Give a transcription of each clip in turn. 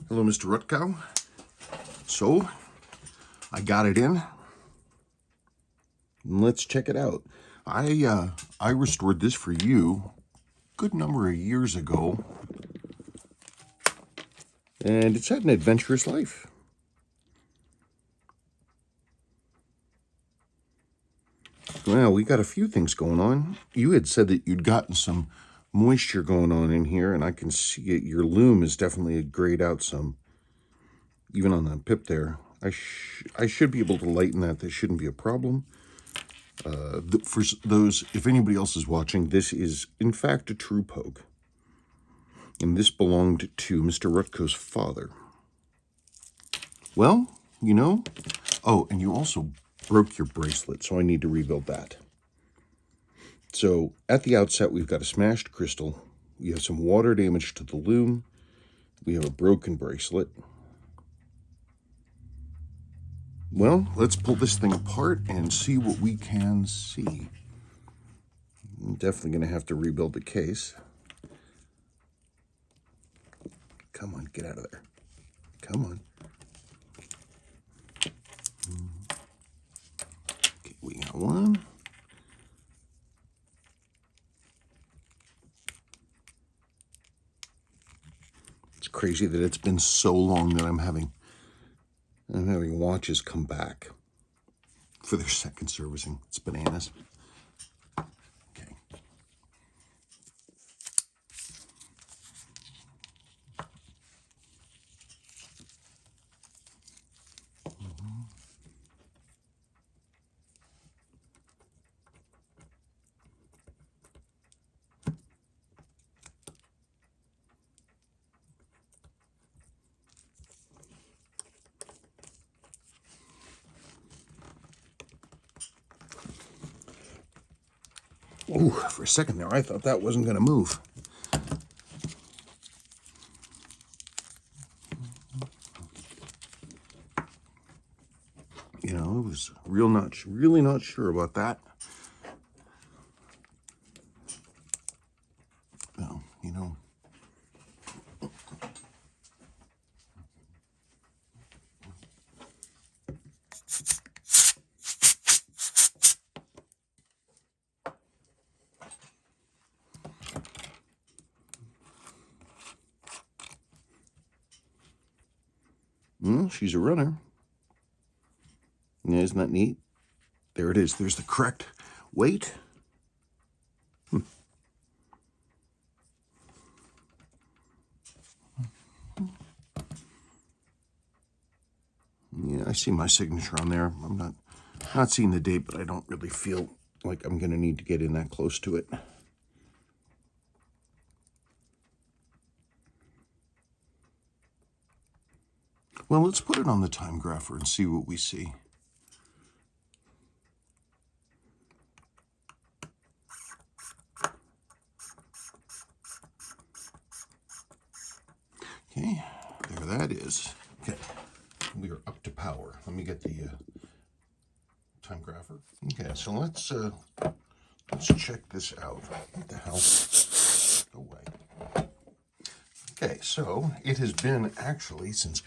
Hello, Mr. Rutkow. So, I got it in. Let's check it out. I restored this for you a good number of years ago, and it's had an adventurous life. Well, we got a few things going on. You had said that you'd gotten some moisture going on in here, and I can see it. Your loom is definitely grayed out some, even on the pip there. I should be able to lighten that. That shouldn't be a problem. For those, if anybody else is watching, this is in fact a True Pogue, and this belonged to Mr. Rutkow's father. Well, you know. Oh, and you also broke your bracelet, so I need to rebuild that. So at the outset, we've got a smashed crystal. We have some water damage to the loom. We have a broken bracelet. Well, let's pull this thing apart and see what we can see. I'm definitely going to have to rebuild the case. Come on, get out of there. Come on. Okay, we got one. It's crazy that it's been so long that I'm having watches come back for their second servicing. It's bananas. Okay. Ooh, for a second there, I thought that wasn't going to move. You know, I was really not sure about that. Well, you know. Well, she's a runner. Yeah, isn't that neat? There it is. There's the correct weight. Yeah, I see my signature on there. I'm not seeing the date, but I don't really feel like I'm going to need to get in that close to it. Well, let's put it on the time grapher and see what we see. Okay, there that is. Okay, we are up to power. Let me get the time grapher. Okay, so let's check this out. What the hell? Go away. Okay, so it has been actually since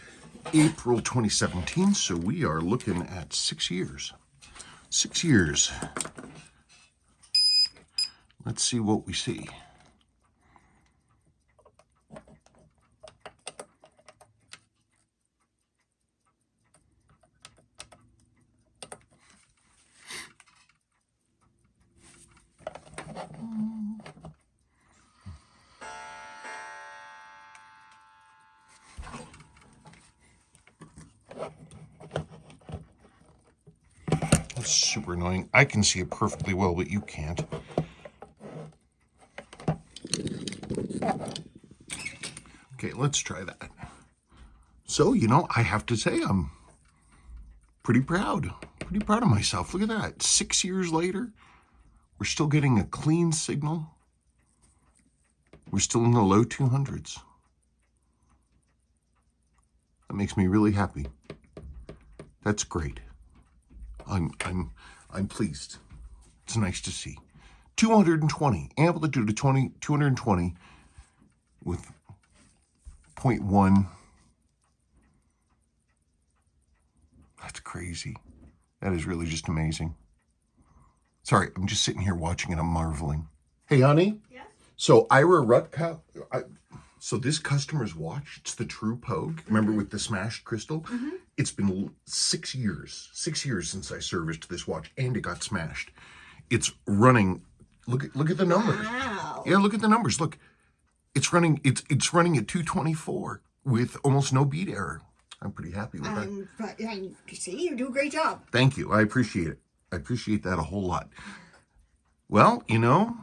April 2017, so we are looking at 6 years. 6 years. Let's see what we see. That's super annoying. I can see it perfectly well, but you can't. Okay, let's try that. So, you know, I have to say I'm pretty proud. Pretty proud of myself. Look at that. 6 years later, we're still getting a clean signal. We're still in the low 200s. That makes me really happy. That's great. I'm pleased. It's nice to see. 220, amplitude of 220 with 0.1 crazy. That is really just amazing. Sorry, I'm just sitting here watching and I'm marveling. Hey, honey. Yeah? So Ira Rutkow, so this customer's watch, it's the True Pogue. Remember with the smashed crystal? It's been 6 years since I serviced this watch, and it got smashed. It's running. Look at the numbers. Wow. Yeah, look at the numbers. Look, it's running. It's running at 224 with almost no beat error. I'm pretty happy with that. See, you do a great job. Thank you. I appreciate it. I appreciate that a whole lot. Well, you know,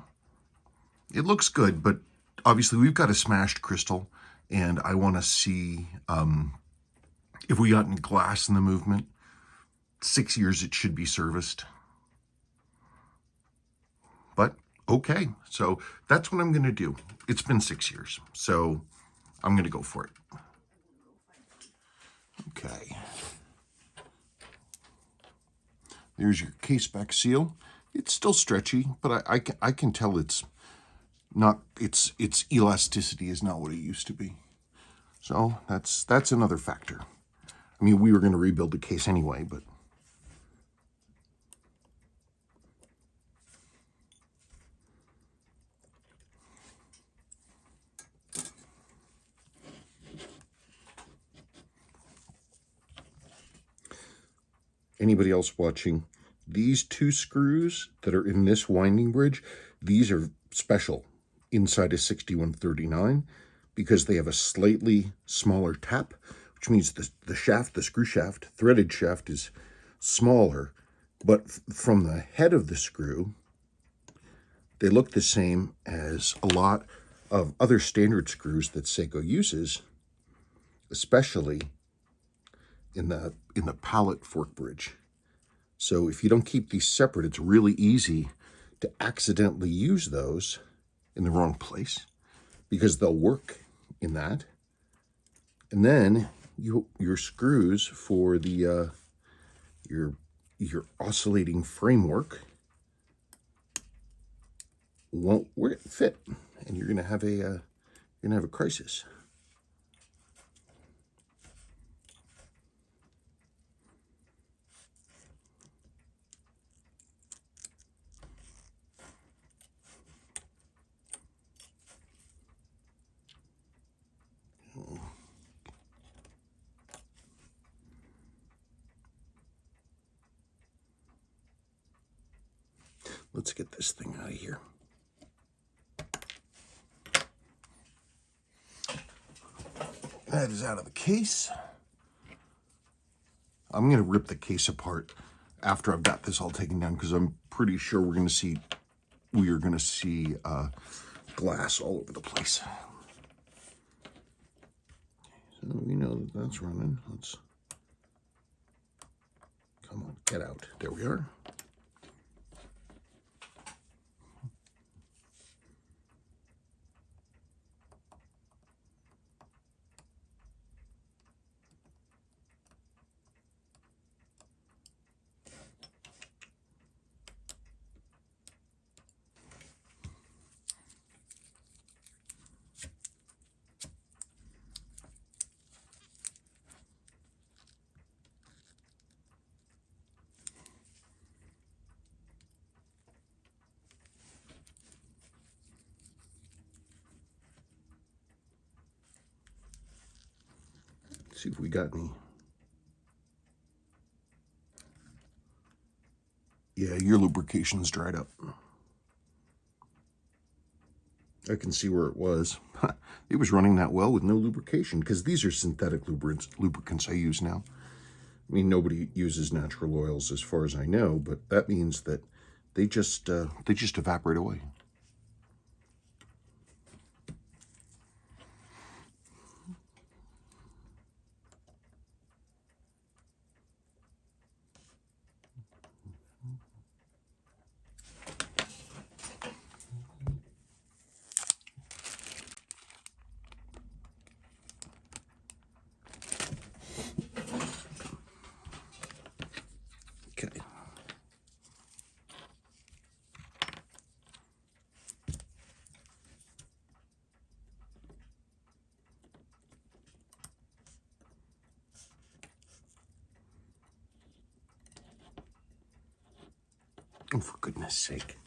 it looks good, but obviously we've got a smashed crystal, and I want to see if we got any glass in the movement. 6 years it should be serviced. But okay, so that's what I'm going to do. It's been 6 years, so I'm going to go for it. Okay. There's your case back seal. It's still stretchy, but I can tell it's not, its elasticity is not what it used to be. So that's another factor. I mean, we were going to rebuild the case anyway, but anybody else watching, these 2 screws that are in this winding bridge, these are special inside a 6139 because they have a slightly smaller tap, which means the shaft, the screw shaft, threaded shaft is smaller, but from the head of the screw, they look the same as a lot of other standard screws that Seiko uses, especially in the pallet fork bridge. So if you don't keep these separate, it's really easy to accidentally use those in the wrong place because they'll work in that. And then your screws for the your oscillating framework won't fit, and you're gonna have a crisis. Let's get this thing out of here. That is out of the case. I'm going to rip the case apart after I've got this all taken down because I'm pretty sure we are going to see glass all over the place. So we know that that's running. Let's come on, get out. There we are. See if we got any. Yeah, your lubrication's dried up. I can see where it was. It was running that well with no lubrication because these are synthetic lubricants I use now. I mean, nobody uses natural oils as far as I know, but that means that they just evaporate away. Okay. Oh, for goodness sake.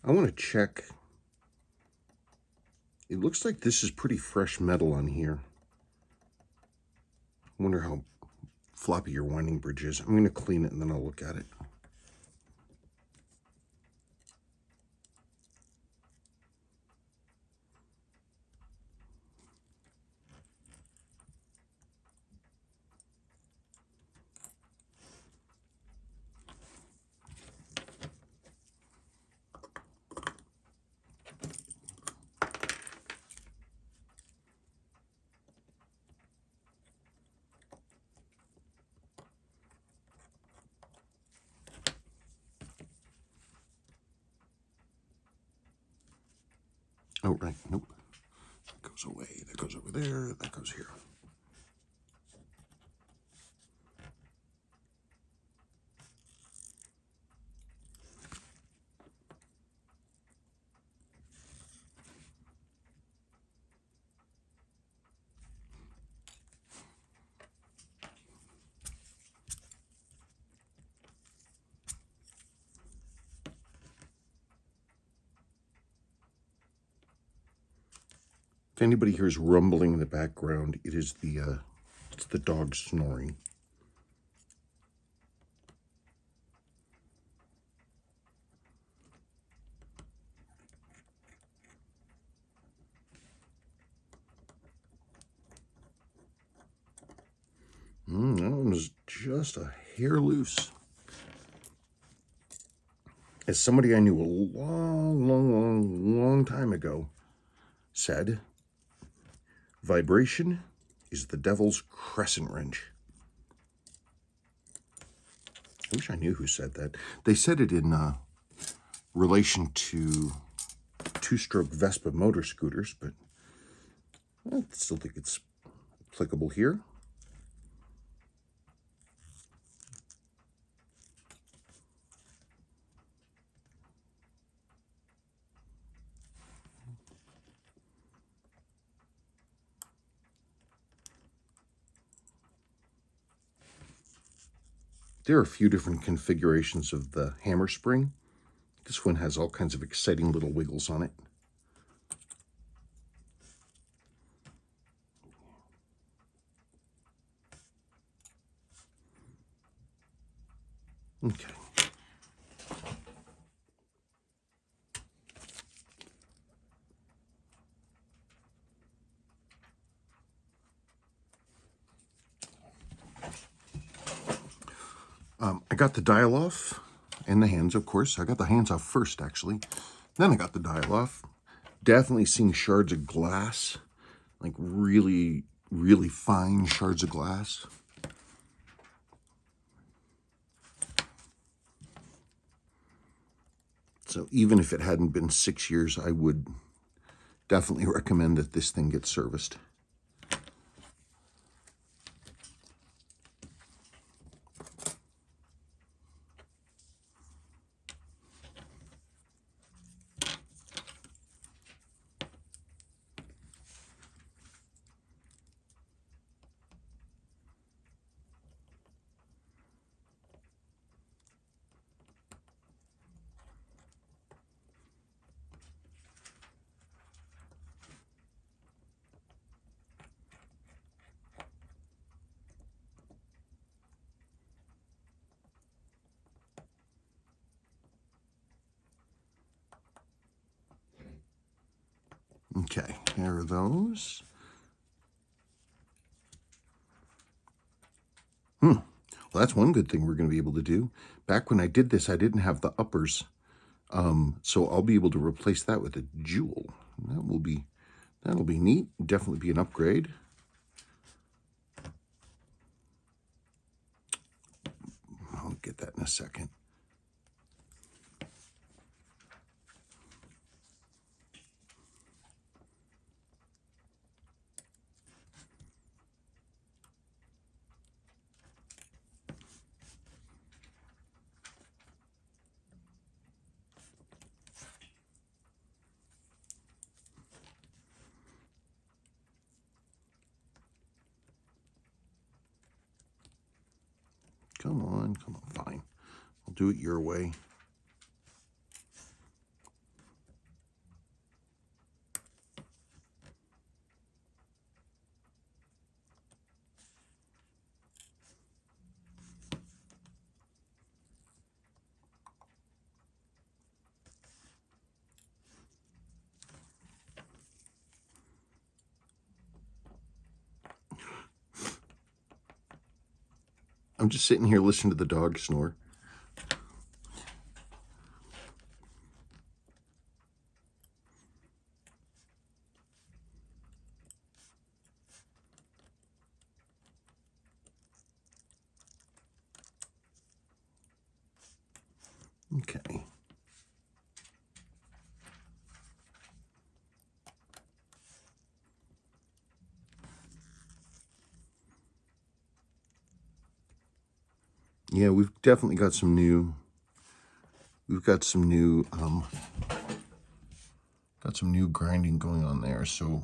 I want to check. It looks like this is pretty fresh metal on here. I wonder how floppy your winding bridge is. I'm going to clean it and then I'll look at it. Oh, right. Nope. That goes away. That goes over there. That goes here. If anybody hears rumbling in the background, it is it's the dog snoring. That one was just a hair loose. As somebody I knew a long time ago said, vibration is the devil's crescent wrench. I wish I knew who said that. They said it in relation to two-stroke Vespa motor scooters, but I still think it's applicable here. There are a few different configurations of the hammer spring. This one has all kinds of exciting little wiggles on it. Okay. I got the dial off and the hands, of course. I got the hands off first, actually. Then I got the dial off. Definitely seeing shards of glass, like really fine shards of glass. So even if it hadn't been 6 years, I would definitely recommend that this thing get serviced. Okay, there are those. Well, that's one good thing we're going to be able to do. Back when I did this, I didn't have the uppers, so I'll be able to replace that with a jewel. That'll be neat. Definitely be an upgrade. I'll get that in a second. Come on, fine. I'll do it your way. I'm just sitting here listening to the dog snore. Okay. Yeah, we've definitely got some new. We've got some new grinding going on there. So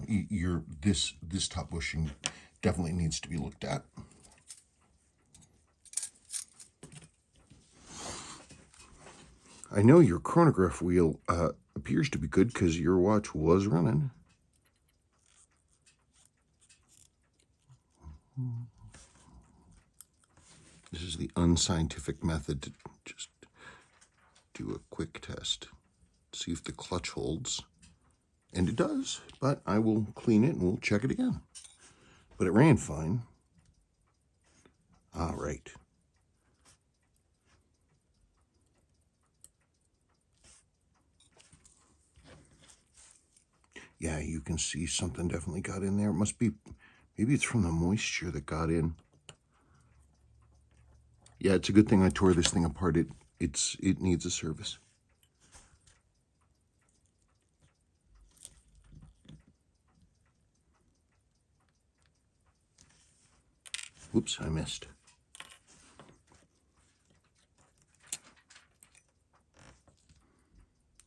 this top bushing definitely needs to be looked at. I know your chronograph wheel appears to be good because your watch was running. This is the unscientific method to just do a quick test. See if the clutch holds. And it does, but I will clean it and we'll check it again. But it ran fine. All right. Yeah, you can see something definitely got in there. It must be, maybe it's from the moisture that got in. Yeah, it's a good thing I tore this thing apart. It needs a service. Whoops, I missed.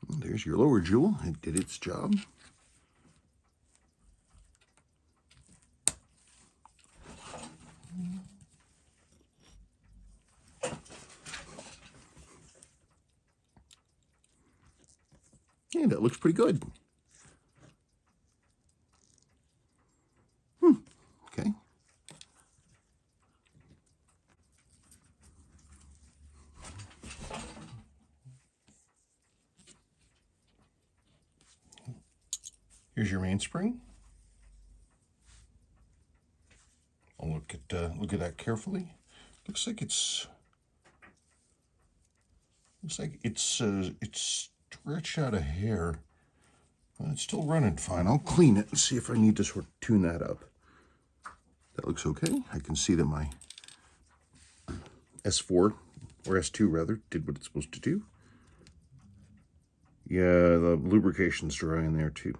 There's your lower jewel. It did its job. Yeah, that looks pretty good. Okay. Here's your mainspring. I'll look at that carefully. Looks like it's stretched out a hair. It's still running fine. I'll clean it and see if I need to sort of tune that up. That looks okay. I can see that my S4 or S2 rather did what it's supposed to do. Yeah, the lubrication's dry in there too.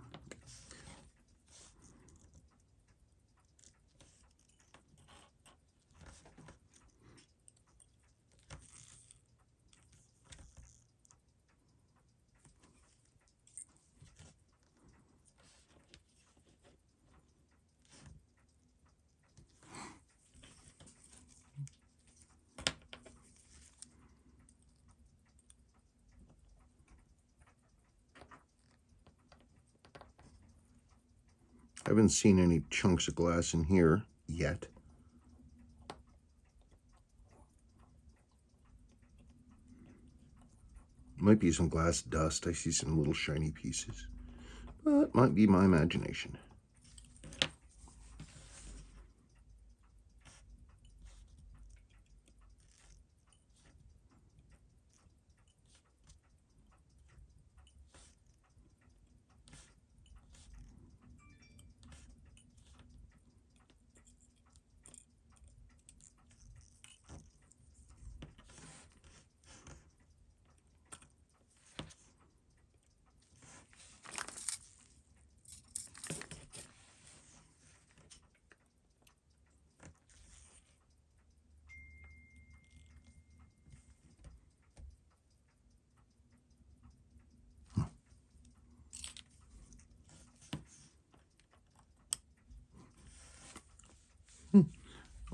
I haven't seen any chunks of glass in here yet. Might be some glass dust. I see some little shiny pieces. But it might be my imagination.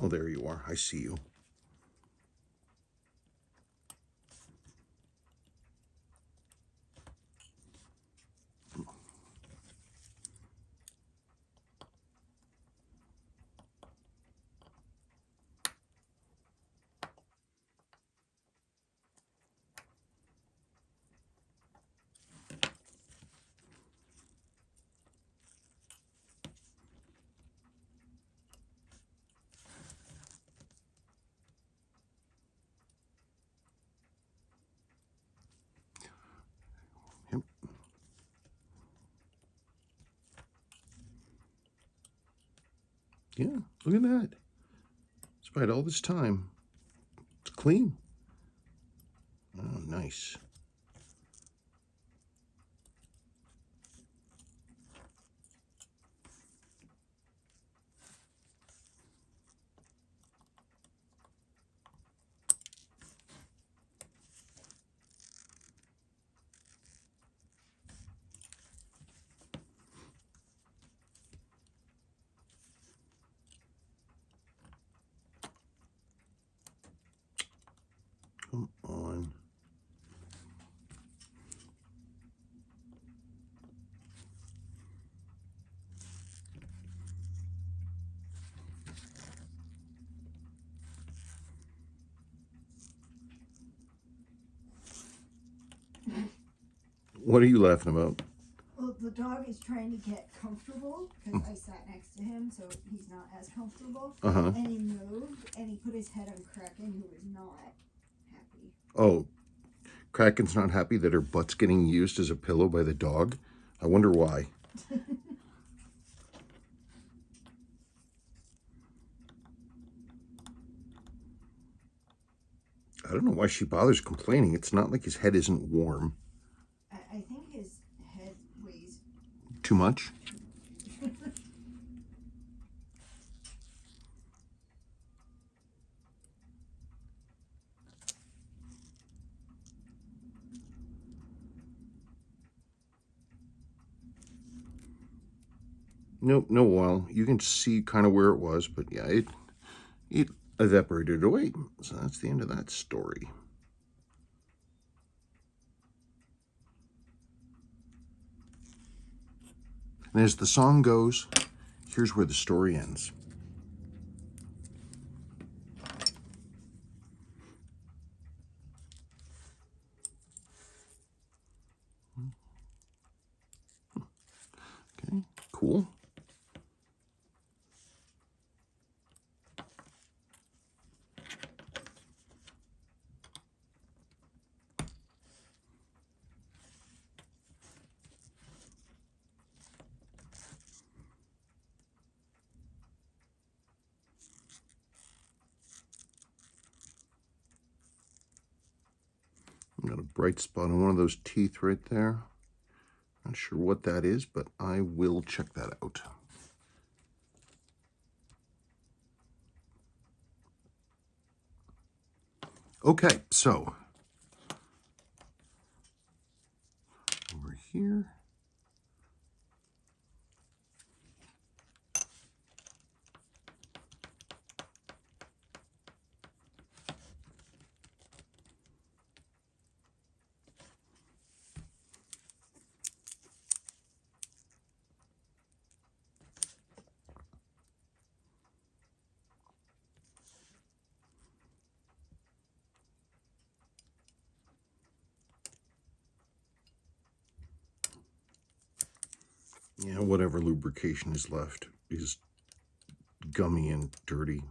Oh, there you are. I see you. Yeah, look at that. Despite all this time, it's clean. Oh, nice. Come on. What are you laughing about? Well, the dog is trying to get comfortable because I sat next to him, so he's not as comfortable. Uh-huh. And he moved, and he put his head on Kraken, who was not happy. Oh, Kraken's not happy that her butt's getting used as a pillow by the dog. I wonder why. I don't know why she bothers complaining. It's not like his head isn't warm. I think his head weighs Too much? Nope, no, well, you can see kind of where it was, but yeah, it evaporated away. So that's the end of that story. And as the song goes, here's where the story ends. Okay, cool. Got a bright spot on one of those teeth right there. Not sure what that is, but I will check that out. Okay, so over here. Yeah, whatever lubrication is left is gummy and dirty.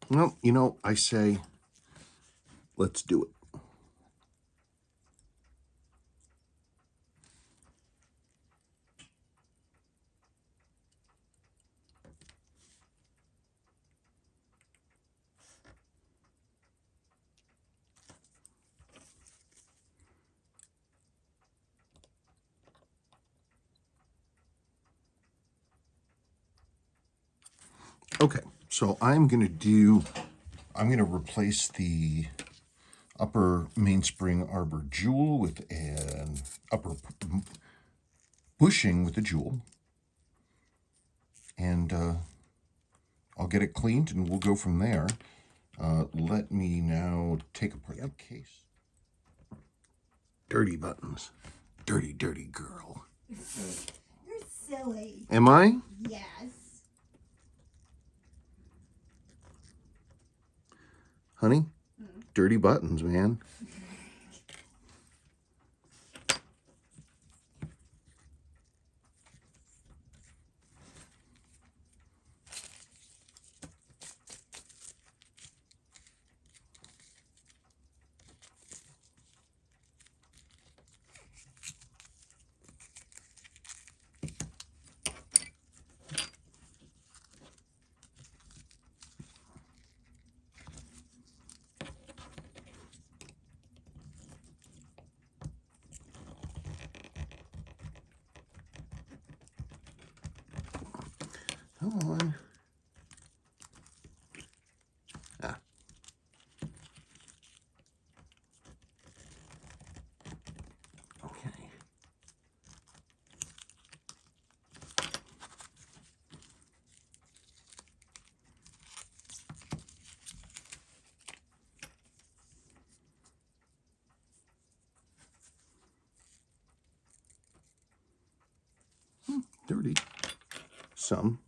Well, you know, I say, let's do it. Okay, so I'm going to replace the upper mainspring arbor jewel with an upper bushing with a jewel. And I'll get it cleaned and we'll go from there. Let me now take apart the case. Dirty buttons. Dirty, dirty girl. You're silly. Am I? Yes. Honey? Dirty buttons, man. Come on. Ah. Okay. Dirty. Some.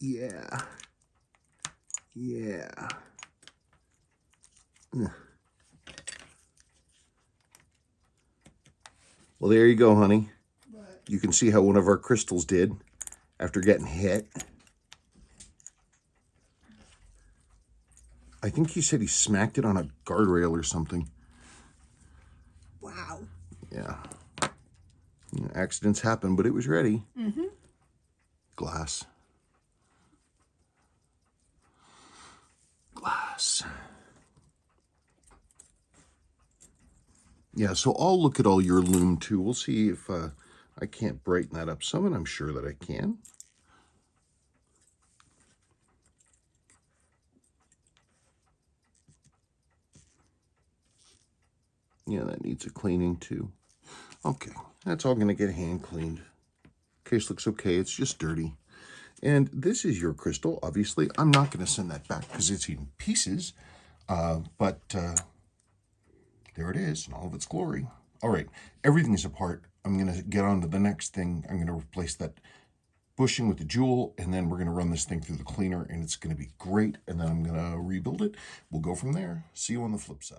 Yeah. Yeah. Well, there you go, honey. But You can see how one of our crystals did after getting hit. I think he said he smacked it on a guardrail or something. wow. Yeah. Accidents happen, but it was ready. Mm-hmm. Glass. Glass. Yeah, so I'll look at all your loom too. We'll see if I can't brighten that up some, and I'm sure that I can. Yeah, that needs a cleaning too. Okay, that's all going to get hand cleaned. Case looks okay. It's just dirty. And this is your crystal. Obviously, I'm not going to send that back because it's in pieces. But there it is in all of its glory. All right, everything's apart. I'm going to get on to the next thing. I'm going to replace that bushing with the jewel, and then we're going to run this thing through the cleaner, and it's going to be great. And then I'm going to rebuild it. We'll go from there. See you on the flip side.